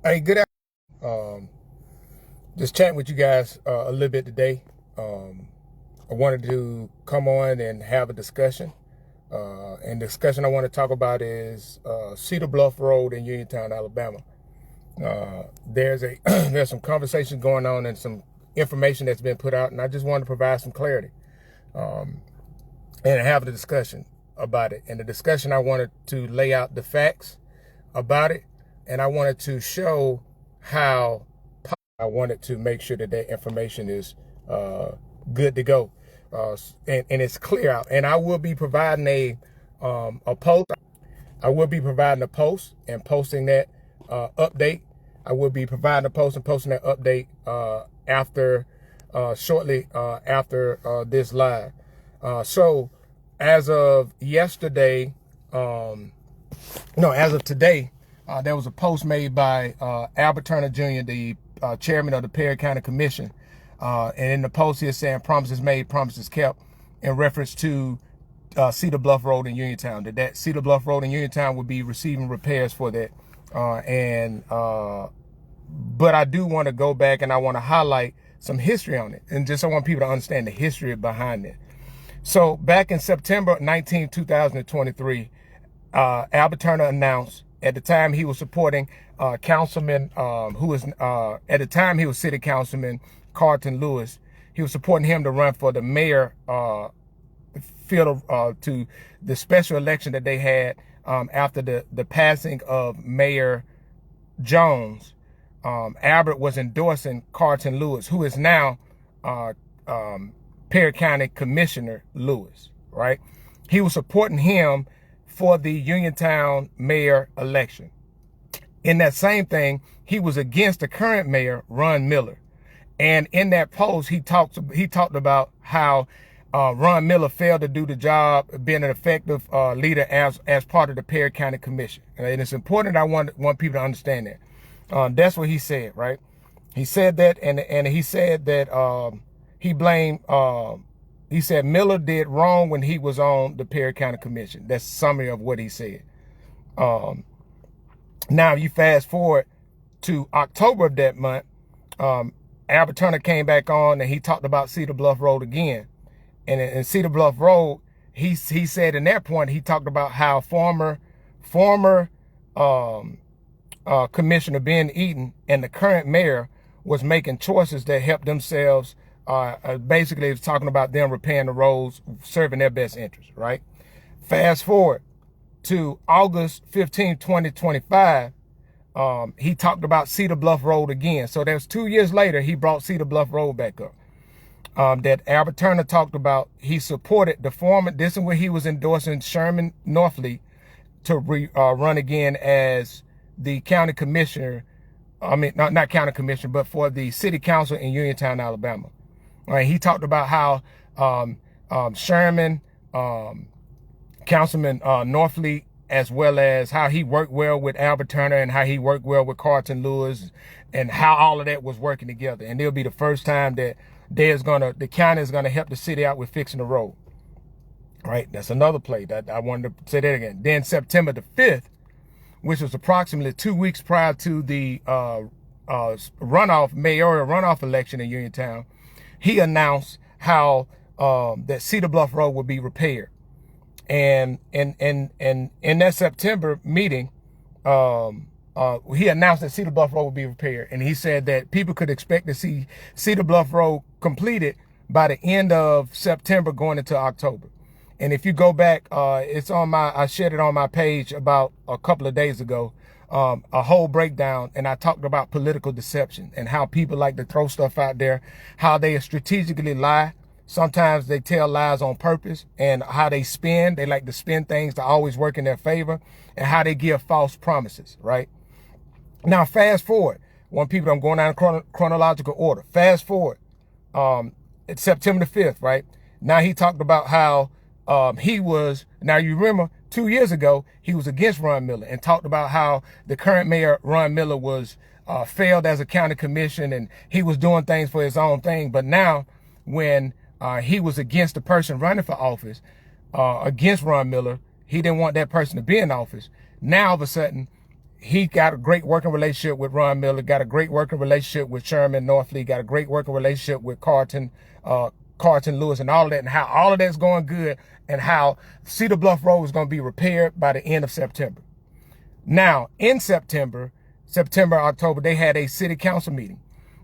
Hey, good afternoon. Just chatting with you guys a little bit today. I wanted to come on and have a discussion. And the discussion I want to talk about is Cedar Bluff Road in Uniontown, Alabama. There's there's some conversation going on and some information that's been put out, and I just wanted to provide some clarity and have a discussion about it. And the discussion, I wanted to lay out the facts about it, and I wanted to show how I wanted to make sure that that information is good to go, and it's clear out. And I will be providing a post. I will be providing a post and posting that update. I will be providing a post and posting that update shortly after this live. So as of yesterday, as of today, there was a post made by Albert Turner Jr., the chairman of the Perry County Commission. And in the post here saying promises made, promises kept, in reference to Cedar Bluff Road in Uniontown. That Cedar Bluff Road in Uniontown would be receiving repairs for that. But I do want to go back and I want to highlight some history on it. And just I want people to understand the history behind it. So back in September 19, 2023, Albert Turner announced, at the time he was supporting Councilman, who was, at the time he was City Councilman Carlton Lewis. He was supporting him to run for the mayor field to the special election that they had after the passing of Mayor Jones. Albert was endorsing Carlton Lewis, who is now Perry County Commissioner Lewis, right? He was supporting him for the Uniontown mayor election. In that same thing, he was against the current mayor, Ron Miller. And in that post, he talked about how Ron Miller failed to do the job of being an effective leader as part of the Perry County Commission. And it's important. I want people to understand that. That's what he said, right? He said that, and he said that he blamed. He said Miller did wrong when he was on the Perry County Commission. That's a summary of what he said. Now you fast forward to October of that month. Albert Turner came back on and he talked about Cedar Bluff Road again. And in Cedar Bluff Road, he said in that point, he talked about how former Commissioner Ben Eaton and the current mayor was making choices that helped themselves. Basically, it's talking about them repairing the roads, serving their best interest, right? Fast forward to August 15, 2025. He talked about Cedar Bluff Road again. So that was 2 years later, he brought Cedar Bluff Road back up. That Albert Turner talked about, he supported the former, this is where he was endorsing Sherman Norfleet to run again as the county commissioner. I mean, not county commissioner, but for the city council in Uniontown, Alabama. He talked about how Sherman, Councilman Norfleet, as well as how he worked well with Albert Turner and how he worked well with Carlton Lewis, and how all of that was working together. And it'll be the first time that the county is gonna help the city out with fixing the road. Right? That's another play that I wanted to say that again. Then September the 5th, which was approximately 2 weeks prior to the mayoral runoff election in Uniontown, he announced how that Cedar Bluff Road would be repaired. And in that September meeting, he announced that Cedar Bluff Road would be repaired. And he said that people could expect to see Cedar Bluff Road completed by the end of September going into October. And if you go back, it's on I shared it on my page about a couple of days ago, a whole breakdown. And I talked about political deception and how people like to throw stuff out there, how they strategically lie. Sometimes they tell lies on purpose, and how they spin. They like to spin things to always work in their favor, and how they give false promises, right? Now, fast forward. I'm going down in chronological order. Fast forward. It's September the 5th, right? Now he talked about how now you remember 2 years ago, he was against Ron Miller and talked about how the current mayor, Ron Miller, was failed as a county commission and he was doing things for his own thing. But now when he was against the person running for office, against Ron Miller, he didn't want that person to be in office. Now, all of a sudden, he got a great working relationship with Ron Miller, got a great working relationship with Sherman Northley, got a great working relationship with Carlton Lewis and all of that, and how all of that's going good, and how Cedar Bluff Road is going to be repaired by the end of September. Now, in September, October, they had a city council meeting.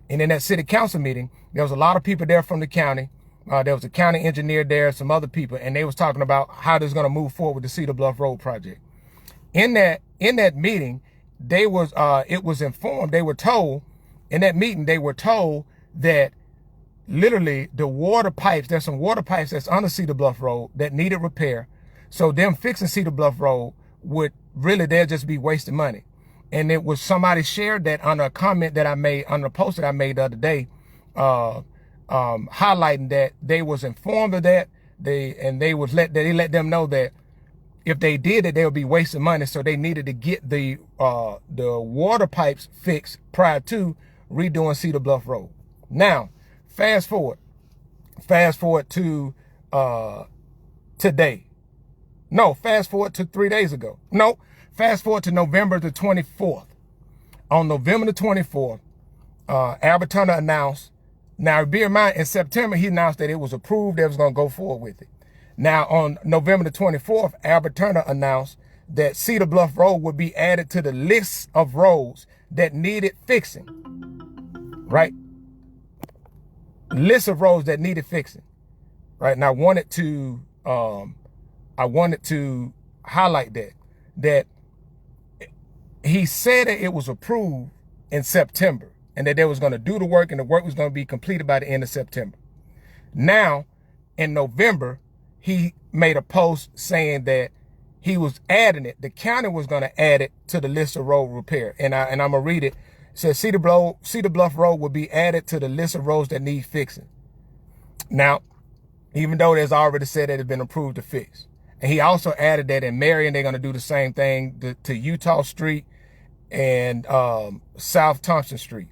And in that city council meeting, there was a lot of people there from the county. There was a county engineer there, some other people, and they was talking about how they're going to move forward with the Cedar Bluff Road project. In that meeting, it was informed, they were told, in that meeting, they were told that literally the water pipes, there's some water pipes that's under Cedar Bluff Road that needed repair. So them fixing Cedar Bluff Road would really, they'll just be wasting money. And it was somebody shared that under a comment that I made, under a post that I made the other day, highlighting that they was informed of that. They let them know that if they did it, they would be wasting money. So they needed to get the water pipes fixed prior to redoing Cedar Bluff Road. Now, fast forward to today. No, fast forward to 3 days ago. No, fast forward to November the 24th. On November the 24th, Albert Turner announced, now bear in mind, in September, he announced that it was approved, they was going to go forward with it. Now, on November the 24th, Albert Turner announced that Cedar Bluff Road would be added to the list of roads that needed fixing, right? List of roads that needed fixing, right? And I wanted to highlight that he said that it was approved in September and that they was going to do the work and the work was going to be completed by the end of September. Now, in November, he made a post saying that he was adding it. The county was going to add it to the list of road repair. And I'm going to read it. It says Cedar Bluff Road will be added to the list of roads that need fixing. Now, even though there's already said that it's been approved to fix. And he also added that in Marion, they're going to do the same thing to Utah Street and South Thompson Street.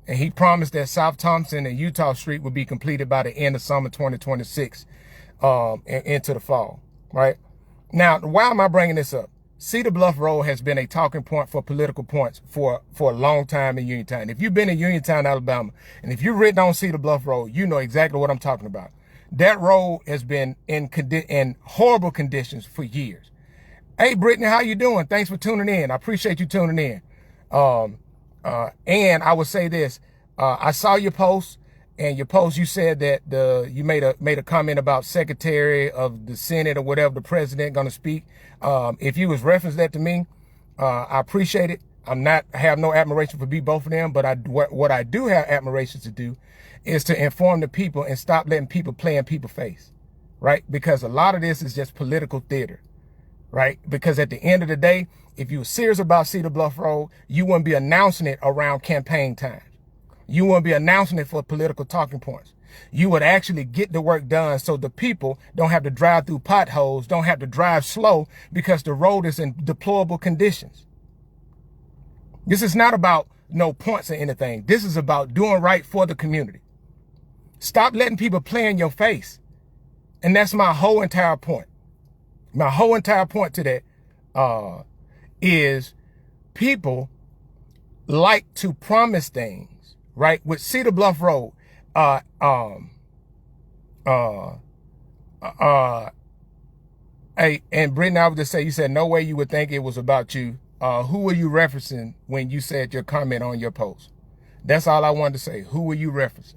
And he promised that South Thompson and Utah Street will be completed by the end of summer 2026 and into the fall, right? Now, why am I bringing this up? Cedar Bluff Road has been a talking point for political points for a long time in Uniontown. If you've been in Uniontown, Alabama, and if you've ridden on Cedar Bluff Road, you know exactly what I'm talking about. That road has been in horrible conditions for years. Hey, Brittany, how you doing? Thanks for tuning in. I appreciate you tuning in. And I would say this, I saw your post, and your post, you said that you made a comment about Secretary of the Senate or whatever, the president going to speak. If you was referenced that to me, I appreciate it. I have no admiration for both of them, but what I do have admiration to do is to inform the people and stop letting people play in people's face, right? Because a lot of this is just political theater, right? Because at the end of the day, if you were serious about Cedar Bluff Road, you wouldn't be announcing it around campaign time. You wouldn't be announcing it for political talking points. You would actually get the work done so the people don't have to drive through potholes, don't have to drive slow because the road is in deplorable conditions. This is not about no points or anything. This is about doing right for the community. Stop letting people play in your face. And that's my whole entire point. My whole entire point to that is people like to promise things, right? With Cedar Bluff Road, hey, and Brittany, I would just say, you said no way you would think it was about you. Who were you referencing when you said your comment on your post? That's all I wanted to say. Who were you referencing?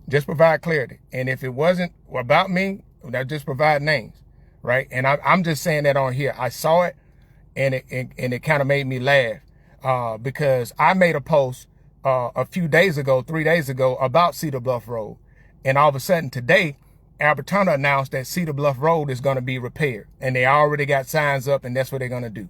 Just provide clarity. And if it wasn't about me, that just provide names, right? And I'm just saying that on here. I saw it, and it kind of made me laugh because I made a post a few days ago, 3 days ago, about Cedar Bluff Road. And all of a sudden today, Albert Turner announced that Cedar Bluff Road is going to be repaired. And they already got signs up, and that's what they're going to do.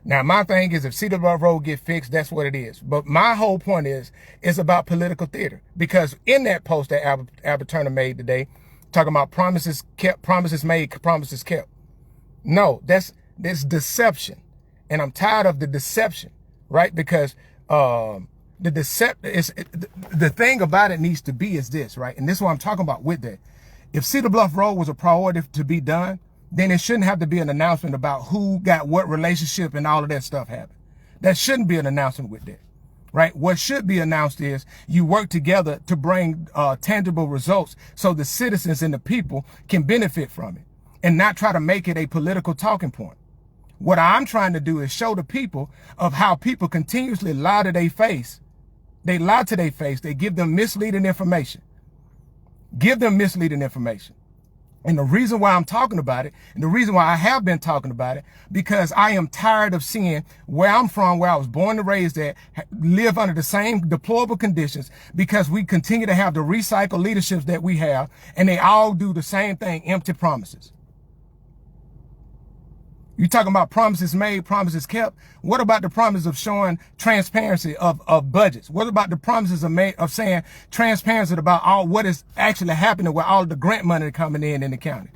Now, my thing is, if Cedar Bluff Road get fixed, that's what it is. But my whole point is, it's about political theater. Because in that post that Albert Turner made today, talking about promises kept, promises made, promises kept. No, that's deception. And I'm tired of the deception, right? Because the thing about it needs to be is this, right? And this is what I'm talking about with that. If Cedar Bluff Road was a priority to be done, then it shouldn't have to be an announcement about who got what relationship and all of that stuff happened. That shouldn't be an announcement with that, right? What should be announced is you work together to bring tangible results so the citizens and the people can benefit from it and not try to make it a political talking point. What I'm trying to do is show the people of how people continuously lie to their face. They lie to their face. They give them misleading information. Give them misleading information. And the reason why I'm talking about it, and the reason why I have been talking about it, because I am tired of seeing where I'm from, where I was born and raised at, live under the same deplorable conditions, because we continue to have the recycled leaderships that we have, and they all do the same thing, empty promises. You talking about promises made, promises kept. What about the promise of showing transparency of budgets? What about the promises of saying transparency about all what is actually happening with all the grant money coming in the county?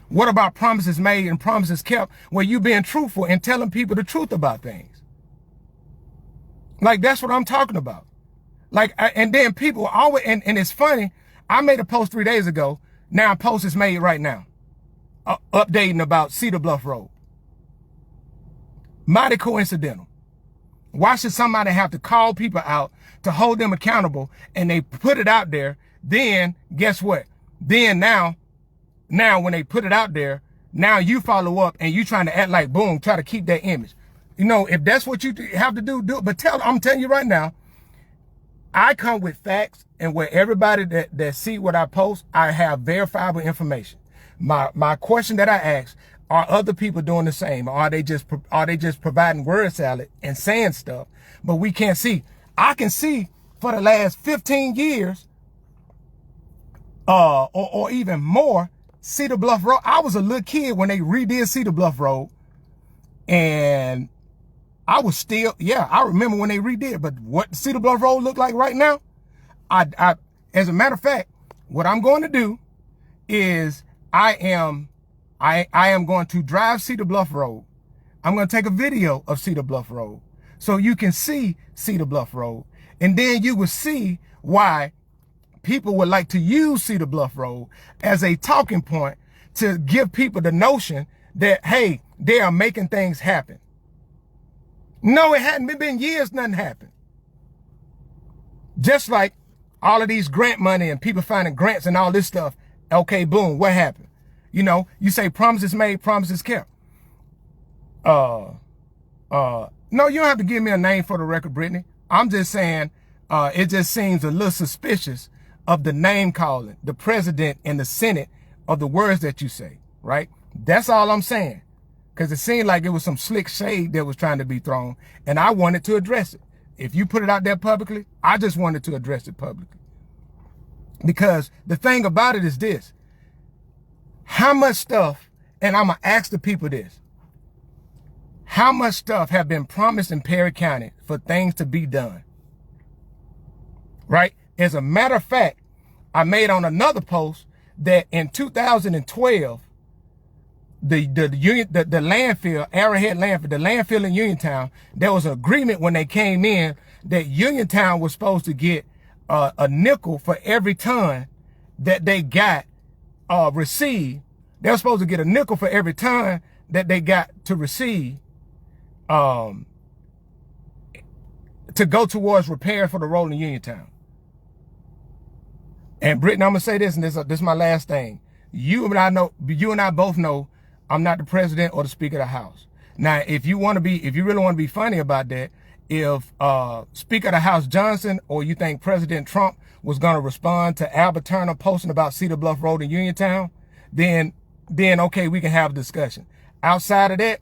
What about promises made and promises kept where you being truthful and telling people the truth about things? Like, that's what I'm talking about. Like, and then people always, and it's funny, I made a post 3 days ago. Now a post is made right now. Updating about Cedar Bluff Road. Mighty coincidental. Why should somebody have to call people out to hold them accountable and they put it out there? Then guess what? Then now when they put it out there, now you follow up and you trying to act like boom, try to keep that image. You know, if that's what you have to do, do it. But I'm telling you right now, I come with facts, and where everybody that see what I post, I have verifiable information. My question that I ask, are other people doing the same? Or are they just providing word salad and saying stuff, but we can't see? I can see for the last 15 years, or even more, Cedar Bluff Road. I was a little kid when they redid Cedar Bluff Road, and I was still, I remember when they redid it, but what Cedar Bluff Road looked like right now, as a matter of fact, what I'm going to do is I am going to drive Cedar Bluff Road. I'm going to take a video of Cedar Bluff Road so you can see Cedar Bluff Road. And then you will see why people would like to use Cedar Bluff Road as a talking point to give people the notion that, hey, they are making things happen. No, it hadn't been years, nothing happened. Just like all of these grant money and people finding grants and all this stuff. Okay, boom, what happened? You know, you say promises made, promises kept. No, you don't have to give me a name for the record, Brittany. I'm just saying, it just seems a little suspicious of the name calling, the president and the Senate, of the words that you say, right? That's all I'm saying. Because it seemed like it was some slick shade that was trying to be thrown, and I wanted to address it. If you put it out there publicly, I just wanted to address it publicly. Because the thing about it is this. How much stuff, and I'm going to ask the people this. How much stuff have been promised in Perry County for things to be done? Right? As a matter of fact, I made on another post that in 2012, the landfill, Arrowhead landfill, the landfill in Uniontown, there was an agreement when they came in that Uniontown was supposed to get a nickel for every ton that they got received. They were supposed to get a nickel for every ton that they got to receive to go towards repair for the road in Uniontown. And Brittany, I'm gonna say this, and this is my last thing. You and I both know I'm not the president or the Speaker of the House. Now, if you really want to be funny about that, if Speaker of the House Johnson, or you think President Trump was going to respond to Albert Turner posting about Cedar Bluff Road in Uniontown, then okay, we can have a discussion. Outside of that,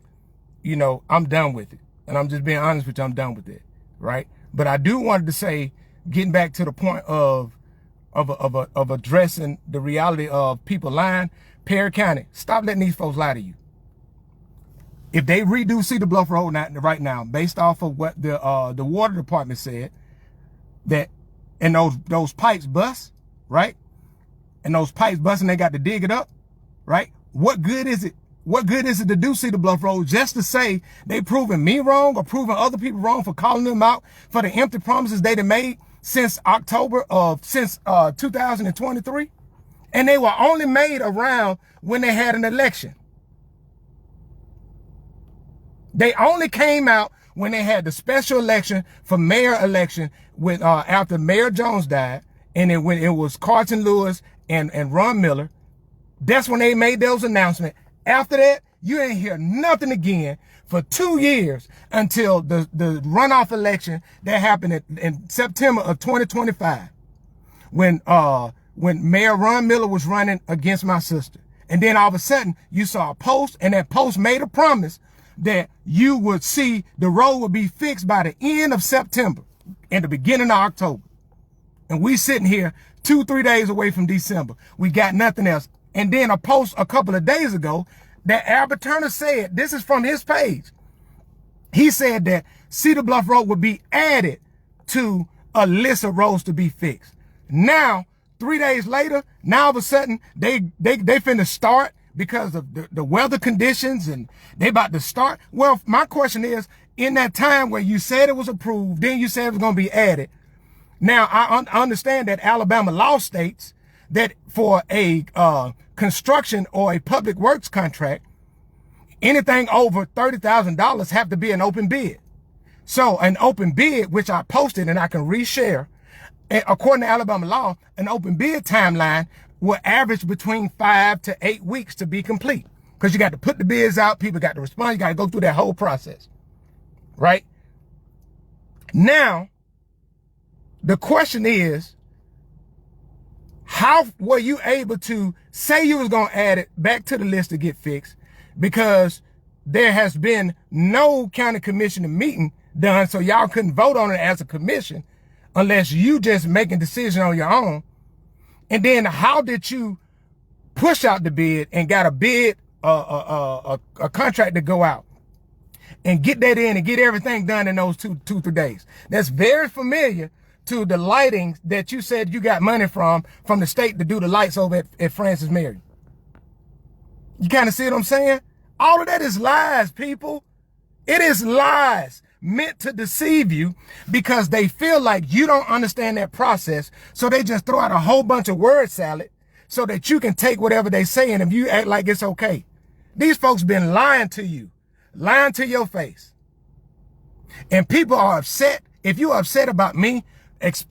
you know, I'm done with it. And I'm just being honest with you, I'm done with it, right? But I do want to say, getting back to the point of addressing the reality of people lying, Perry County, stop letting these folks lie to you. If they redo Cedar Bluff Road right now, based off of what the water department said, that and those pipes bust, right? And those pipes bust and they got to dig it up, right? What good is it? What good is it to do Cedar Bluff Road just to say they proving me wrong or proving other people wrong for calling them out for the empty promises they done made since 2023? And they were only made around when they had an election. They only came out when they had the special election for mayor election with after Mayor Jones died, and then when it was Carson Lewis and Ron Miller, that's when they made those announcements. After that, you ain't hear nothing again for 2 years until the runoff election that happened in September of 2025, when Mayor Ron Miller was running against my sister. And then all of a sudden, you saw a post, and that post made a promise that you would see the road would be fixed by the end of September and the beginning of October. And we sitting here 2-3 days away from December. We got nothing else. And then a post a couple of days ago that Albert Turner said, this is from his page. He said that Cedar Bluff Road would be added to a list of roads to be fixed. Now, 3 days later, now all of a sudden, they finna start because of the weather conditions, and they about to start. Well, my question is, in that time where you said it was approved, then you said it was going to be added. Now, I understand that Alabama law states that for a construction or a public works contract, anything over $30,000 have to be an open bid. So an open bid, which I posted and I can reshare, according to Alabama law, an open bid timeline will average between 5 to 8 weeks to be complete. Because you got to put the bids out, people got to respond, you got to go through that whole process. Right? Now, the question is, how were you able to say you was going to add it back to the list to get fixed? Because there has been no county commission meeting done, so y'all couldn't vote on it as a commission unless you just making decision on your own. And then how did you push out the bid and got a bid, a contract to go out and get that in and get everything done in those 2-3 days? That's very familiar to the lighting that you said you got money from the state to do the lights over at Francis Mary. You kind of see what I'm saying? All of that is lies, people. It is lies meant to deceive you because they feel like you don't understand that process. So they just throw out a whole bunch of word salad so that you can take whatever they say and if you act like it's okay. These folks been lying to you, lying to your face. And people are upset. If you're upset about me, it's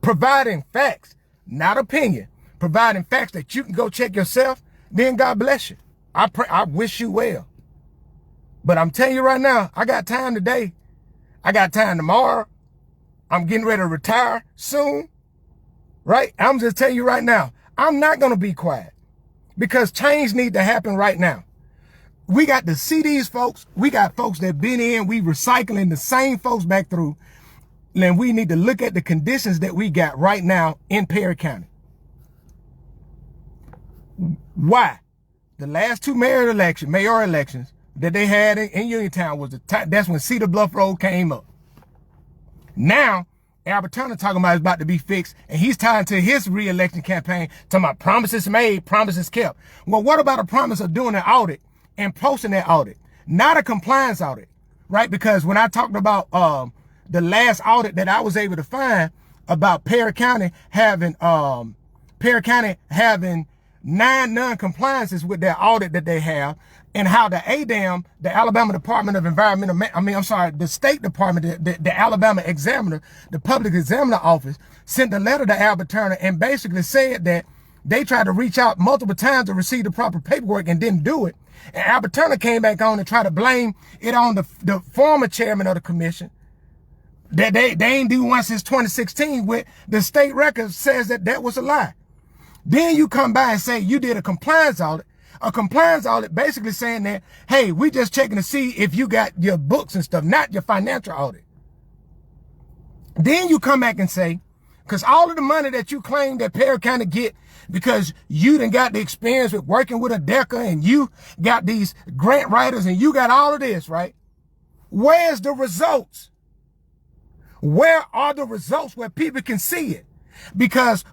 providing facts, not opinion, providing facts that you can go check yourself, then God bless you. I wish you well. But I'm telling you right now, I got time today. I got time tomorrow. I'm getting ready to retire soon. Right? I'm just telling you right now, I'm not going to be quiet because change needs to happen right now. We got to see these folks. We got folks that been in. We recycling the same folks back through. And we need to look at the conditions that we got right now in Perry County. Why? The last two mayor elections that they had in Uniontown was that's when Cedar Bluff Road came up. Now, Albert Turner talking about it's about to be fixed, and he's tied to his re-election campaign, talking about promises made, promises kept. Well, what about a promise of doing an audit and posting that audit? Not a compliance audit, right? Because when I talked about the last audit that I was able to find about Perry County having 9 non-compliances with their audit that they have, and how the ADAM, the Alabama Department of Environmental, the State Department, the Alabama Examiner, the Public Examiner Office, sent a letter to Albert Turner and basically said that they tried to reach out multiple times to receive the proper paperwork and didn't do it. And Albert Turner came back on and tried to blame it on the former chairman of the commission, that they ain't do one since 2016, with the state record says that was a lie. Then you come by and say you did a compliance audit. A compliance audit basically saying that, hey, we just checking to see if you got your books and stuff, not your financial audit. Then you come back and say, because all of the money that you claim that Perry County get because you done got the experience with working with a DECA and you got these grant writers and you got all of this, right? Where's the results? Where are the results where people can see it? Because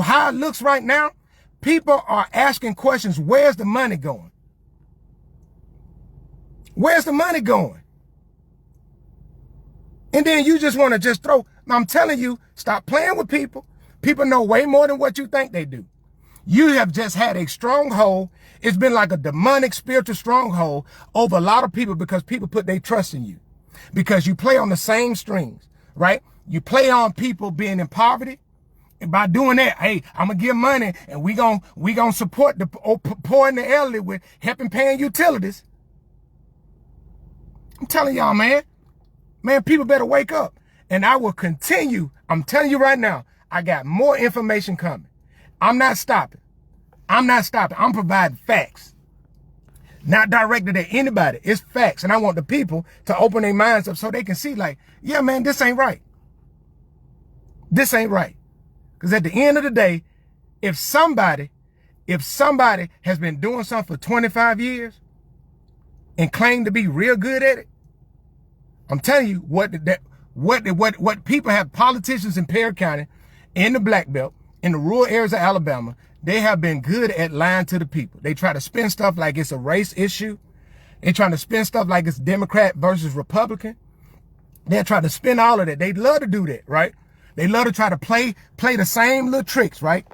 how it looks right now, people are asking questions. Where's the money going? Where's the money going? And then you just want to just throw. I'm telling you, stop playing with people. People know way more than what you think they do. You have just had a stronghold. It's been like a demonic spiritual stronghold over a lot of people because people put their trust in you. because you play on the same strings, right? You play on people being in poverty. And by doing that, hey, I'm gonna give money and we gonna support the poor and the elderly with helping paying utilities. I'm telling y'all, man, people better wake up. And I will continue. I'm telling you right now, I got more information coming. I'm not stopping. I'm providing facts. Not directed at anybody. It's facts. And I want the people to open their minds up so they can see like, yeah, man, this ain't right. This ain't right. Because at the end of the day, if somebody has been doing something for 25 years and claim to be real good at it, I'm telling you what people have, politicians in Perry County, in the Black Belt, in the rural areas of Alabama, they have been good at lying to the people. They try to spin stuff like it's a race issue. They're trying to spin stuff like it's Democrat versus Republican. They're trying to spin all of that. They love to do that, right? They love to try to play the same little tricks, right?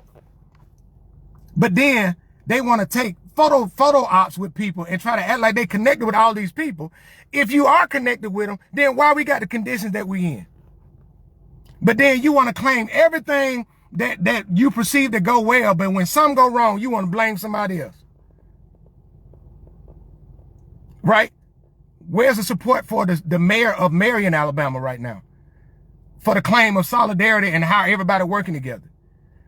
But then they want to take photo ops with people and try to act like they connected with all these people. If you are connected with them, then why we got the conditions that we in? But then you want to claim everything that you perceive to go well, but when some go wrong, you want to blame somebody else. Right? Where's the support for the mayor of Marion, Alabama right now? For the claim of solidarity and how everybody working together.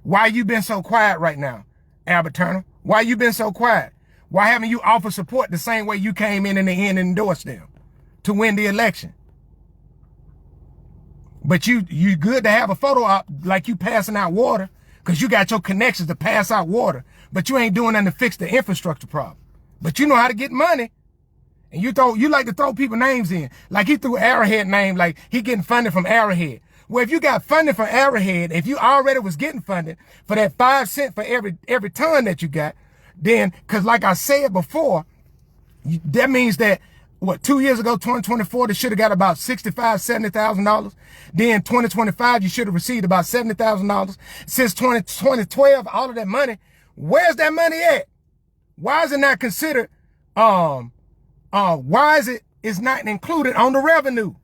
Why you been so quiet right now, Albert Turner? Why you been so quiet? Why haven't you offered support the same way you came in the end and endorsed them to win the election? But you good to have a photo op like you passing out water because you got your connections to pass out water, but you ain't doing nothing to fix the infrastructure problem. But you know how to get money. And you like to throw people names in. Like he threw Arrowhead name, like he getting funded from Arrowhead. Well, if you got funding from Arrowhead, if you already was getting funded for that 5 cents for every ton that you got, then, cause like I said before, that means that, 2 years ago, 2024, they should have got about $65,000, $70,000. Then 2025, you should have received about $70,000. Since 2012, all of that money, where's that money at? Why is it not considered, why is it's not included on the revenue?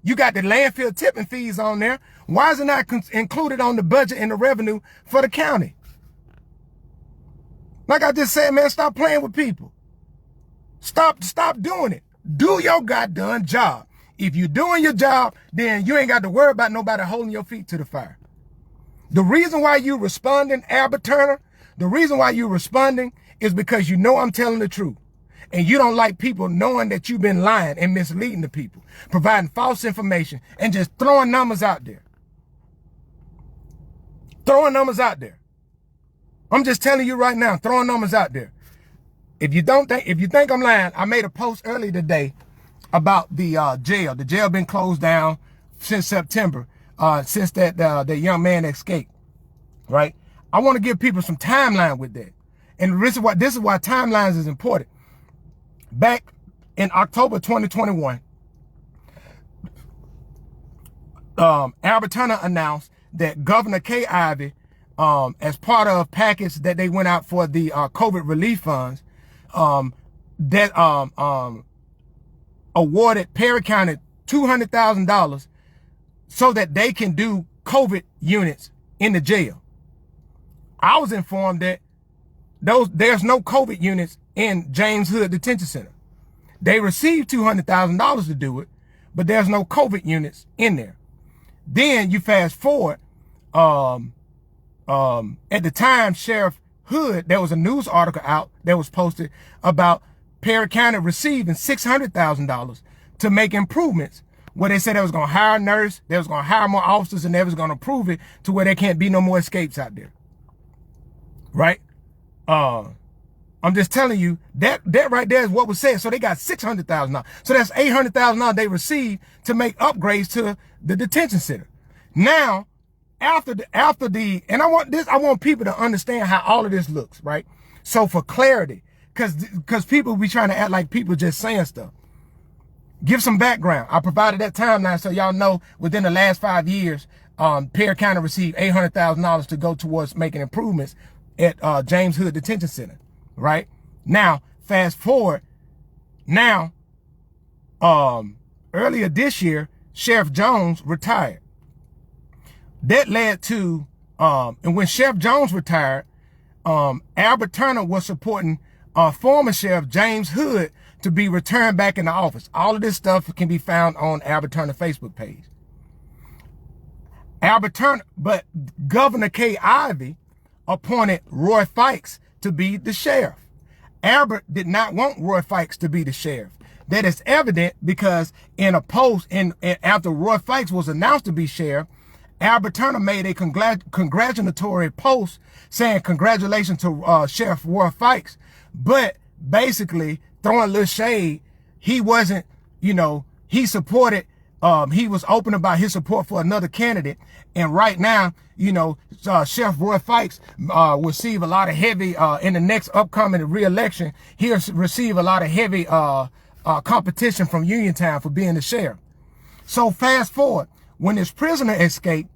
You got the landfill tipping fees on there. Why is it not included on the budget and the revenue for the county? Like I just said, man, stop playing with people. Stop doing it. Do your goddamn job. If you're doing your job, then you ain't got to worry about nobody holding your feet to the fire. The reason why you responding, Albert Turner, the reason why you responding is because you know I'm telling the truth. And you don't like people knowing that you've been lying and misleading the people, providing false information and just throwing numbers out there. Throwing numbers out there. I'm just telling you right now, throwing numbers out there. If you think I'm lying, I made a post earlier today about the jail. The jail been closed down since September, since that young man escaped. Right? I want to give people some timeline with that. And this is why timelines is important. Back in October 2021, Albert Turner announced that Governor Kay Ivey, as part of package that they went out for the COVID relief funds, awarded Perry County $200,000 so that they can do COVID units in the jail. I was informed that there's no COVID units in James Hood Detention Center. They received $200,000 to do it, but there's no COVID units in there. Then you fast forward, at the time, Sheriff Hood, there was a news article out that was posted about Perry County receiving $600,000 to make improvements, where they said they was going to hire a nurse, they was going to hire more officers, and they was going to prove it to where there can't be no more escapes out there. Right? I'm just telling you that right there is what was said. So they got $600,000. So that's $800,000 they received to make upgrades to the detention center. Now, after and I want people to understand how all of this looks, right? So for clarity, because people be trying to act like people just saying stuff. Give some background. I provided that timeline so y'all know within the last 5 years, Perry County received $800,000 to go towards making improvements at James Hood Detention Center, right? Now, fast forward, now, earlier this year, Sheriff Jones retired. That led to, and when Sheriff Jones retired, Albert Turner was supporting former Sheriff James Hood to be returned back into office. All of this stuff can be found on Albert Turner Facebook page. Albert Turner, but Governor Kay Ivey appointed Roy Fikes to be the sheriff. Albert did not want Roy Fikes to be the sheriff. That is evident because in a post, and after Roy Fikes was announced to be sheriff, Albert Turner made a congratulatory post saying congratulations to Sheriff Roy Fikes, but basically throwing a little shade. He wasn't, he supported, he was open about his support for another candidate. And right now, Sheriff Roy Fikes will receive a lot of heavy, in the next upcoming re-election, he'll receive a lot of heavy competition from Uniontown for being the sheriff. So fast forward, when this prisoner escaped,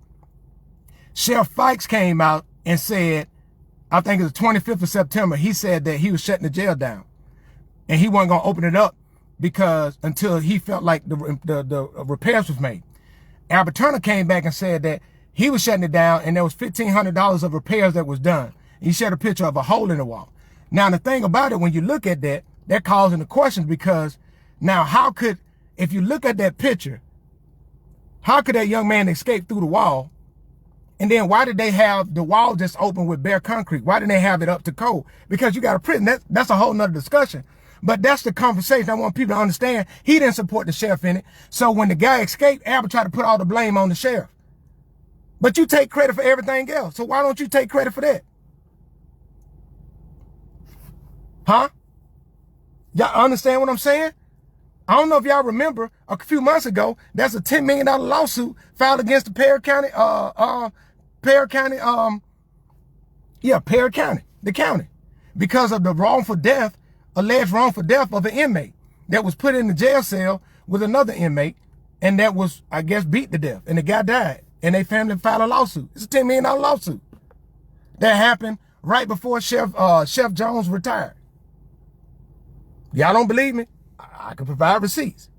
Sheriff Fikes came out and said, I think it was the 25th of September, he said that he was shutting the jail down. And he wasn't going to open it up because until he felt like the repairs was made. Albert Turner came back and said that he was shutting it down and there was $1,500 of repairs that was done. He shared a picture of a hole in the wall. Now, the thing about it, when you look at that, that causing the question because now if you look at that picture, how could that young man escape through the wall? And then why did they have the wall just open with bare concrete? Why didn't they have it up to code? Because you got a prison. That's a whole nother discussion. But that's the conversation I want people to understand. He didn't support the sheriff in it. So when the guy escaped, Albert tried to put all the blame on the sheriff. But you take credit for everything else. So why don't you take credit for that? Huh? Y'all understand what I'm saying? I don't know if y'all remember a few months ago, there's a $10 million lawsuit filed against the Perry County, the county, because of the alleged wrongful death of an inmate that was put in the jail cell with another inmate, and that was, I guess, beat to death, and the guy died, and they family filed a lawsuit. It's a $10 million lawsuit that happened right before Sheriff Jones retired. Y'all don't believe me? I can provide receipts,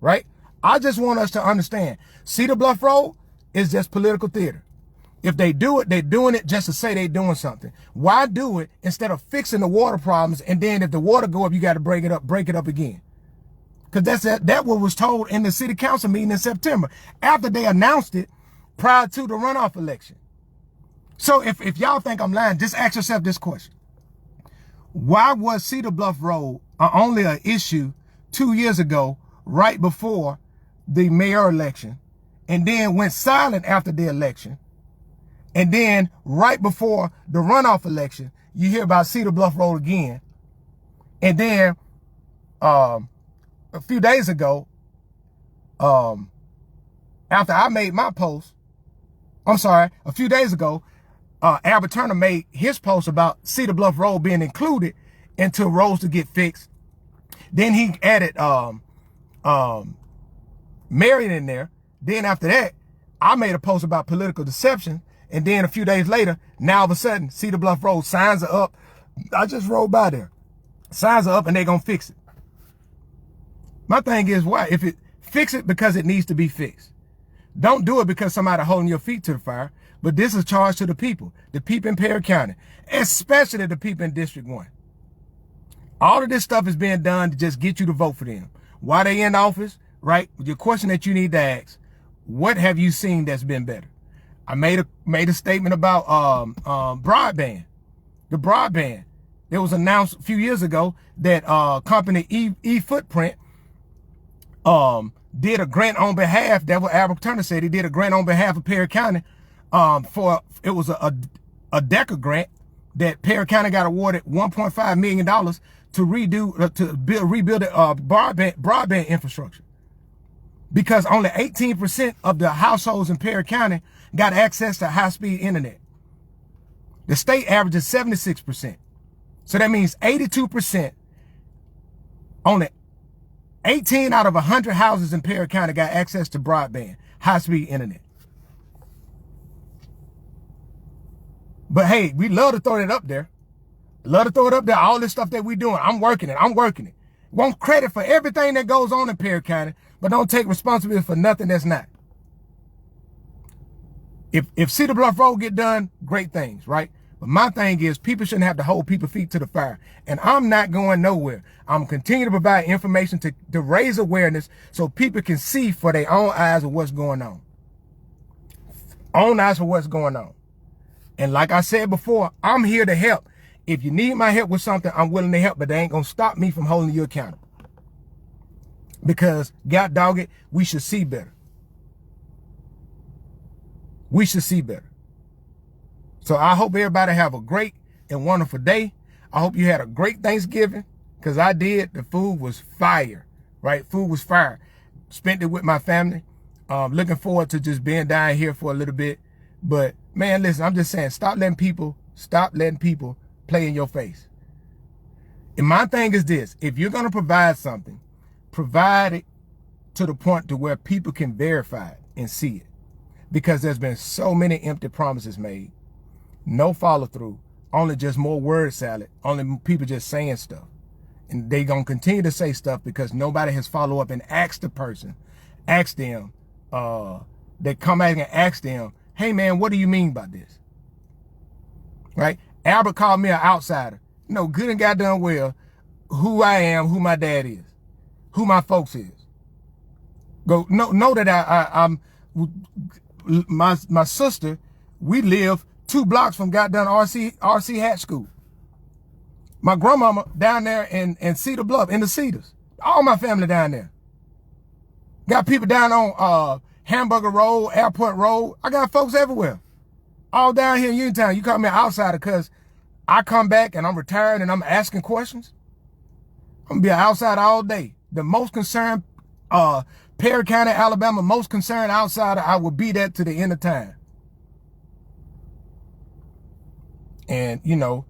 right? I just want us to understand Cedar Bluff Road is just political theater. If they do it, they're doing it just to say they're doing something. Why do it instead of fixing the water problems? And then if the water go up, you got to break it up again. Because that what was told in the city council meeting in September after they announced it prior to the runoff election. So if y'all think I'm lying, just ask yourself this question. Why was Cedar Bluff Road only an issue 2 years ago, right before the mayor election, and then went silent after the election, and then right before the runoff election, you hear about Cedar Bluff Road again, and then a few days ago, after I made my post, a few days ago, Albert Turner made his post about Cedar Bluff Road being included into roads to get fixed. Then he added Marion in there. Then after that, I made a post about political deception. And then a few days later, now all of a sudden, Cedar Bluff Road signs are up. I just rode by there. Signs are up and they're going to fix it. My thing is, why? Fix it because it needs to be fixed. Don't do it because somebody holding your feet to the fire. But this is a charge to the people in Perry County, especially the people in District 1. All of this stuff is being done to just get you to vote for them. Why they in office, right? Your question that you need to ask, what have you seen that's been better? I made a statement about broadband. The broadband. It was announced a few years ago that company eFootprint did a grant on behalf, that's what Albert Turner said, he did a grant on behalf of Perry County it was a DECA grant that Perry County got awarded $1.5 million to rebuild the broadband infrastructure, because only 18% of the households in Perry County got access to high-speed internet. The state average is 76%. So that means 82%, only 18 out of 100 houses in Perry County got access to broadband, high-speed internet. But hey, we love to throw that up there. Love to throw it up there. All this stuff that we're doing, I'm working it. Want credit for everything that goes on in Perry County, but don't take responsibility for nothing that's not. If Cedar Bluff Road get done, great things, right? But my thing is people shouldn't have to hold people's feet to the fire. And I'm not going nowhere. I'm continuing to provide information to raise awareness so people can see for their own eyes of what's going on. Own eyes for what's going on. And like I said before, I'm here to help. If you need my help with something, I'm willing to help, but they ain't going to stop me from holding you accountable. Because, God dog it, we should see better. We should see better. So I hope everybody have a great and wonderful day. I hope you had a great Thanksgiving, because I did. The food was fire, right? Food was fire. Spent it with my family. Looking forward to just being down here for a little bit. But, man, listen, I'm just saying, stop letting people play in your face. And my thing is this: if you're going to provide something, provide it to the point to where people can verify it and see it. Because there's been so many empty promises made. No follow through. Only just more word salad. Only people just saying stuff. And they going to continue to say stuff because nobody has followed up and asked the person. Ask them. They come back and ask them, hey, man, what do you mean by this? Right? Albert called me an outsider. No, good and goddamn well who I am, who my dad is, who my folks is. Go know that I'm my sister. We live 2 blocks from goddamn RC Hatch School. My grandmama down there in Cedar Bluff, in the Cedars. All my family down there. Got people down on Hamburger Road, Airport Road. I got folks everywhere. All down here in Uniontown. You call me an outsider because I come back and I'm retired and I'm asking questions. I'm going to be an outsider all day. The most concerned, Perry County, Alabama, most concerned outsider, I will be that to the end of time. And, you know,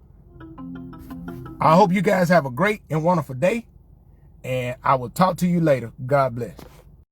I hope you guys have a great and wonderful day. And I will talk to you later. God bless.